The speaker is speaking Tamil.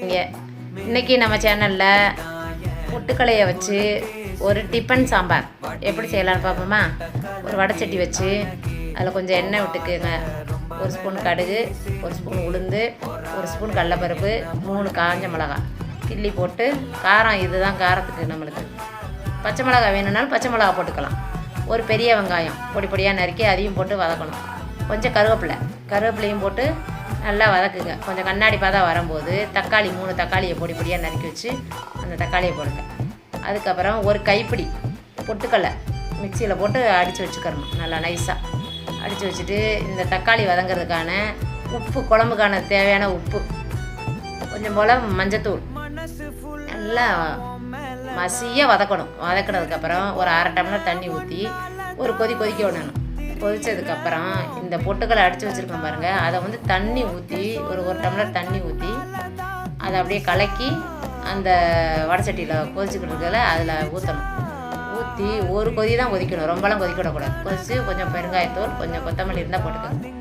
இருக்கீங்க? இன்றைக்கி நம்ம சேனலில் பொட்டுக்கலையை வச்சு ஒரு டிஃபன் சாம்பார் எப்படி செய்யலான்னு பார்ப்போமா? ஒரு வடைச்சட்டி வச்சு அதில் கொஞ்சம் எண்ணெய் விட்டுக்குங்க. ஒரு ஸ்பூன் கடுகு, ஒரு ஸ்பூன் உளுந்து, ஒரு ஸ்பூன் கடலைப்பருப்பு, 3 காஞ்ச மிளகாய் கிள்ளி போட்டு, காரம் இதுதான் காரத்துக்கு நம்மளுக்கு. பச்சை மிளகாய் வேணும்னாலும் பச்சை மிளகா போட்டுக்கலாம். ஒரு பெரிய வெங்காயம் பொடி பொடியாக நறுக்கி அதையும் போட்டு வதக்கணும். கொஞ்சம் கருவேப்பிலையும் போட்டு நல்லா வதக்குங்க. கொஞ்சம் கண்ணாடி பாதம் வரும்போது தக்காளி 3 தக்காளியை பொடி பொடியாக நறுக்கி வச்சு அந்த தக்காளியை போடுங்க. அதுக்கப்புறம் ஒரு கைப்பிடி பொட்டுக்கடலை மிக்சியில் போட்டு அடித்து வச்சுக்கிறணும். நல்லா நைஸாக அடித்து வச்சுட்டு இந்த தக்காளி வதங்கிறதுக்கான உப்பு, குழம்புக்கான தேவையான உப்பு, கொஞ்சம் போல் மஞ்சத்தூள் நல்லா மசியாக வதக்கணும். வதக்கினதுக்கப்புறம் ஒரு 1/2 டம்ளர் தண்ணி ஊற்றி ஒரு கொதிக்க விடணும். கொதித்ததுக்கப்புறம் இந்த பொட்டுக்கடலை அடித்து வச்சுருக்கோம் பாருங்கள், அதை வந்து தண்ணி ஊற்றி ஒரு டம்ளர் தண்ணி ஊற்றி அதை அப்படியே கலக்கி அந்த வடைச்சட்டியில் கொதிச்சுக்கிட்டு இருக்கல அதில் ஊற்றணும். ஊற்றி ஒரு கொதி தான் கொதிக்கணும், ரொம்பலாம் கொதிக்க விடக்கூடாது. கொதித்து கொஞ்சம் பெருங்காயத்தூள், கொஞ்சம் கொத்தமல்லி இருந்தால் போட்டுக்கோங்க.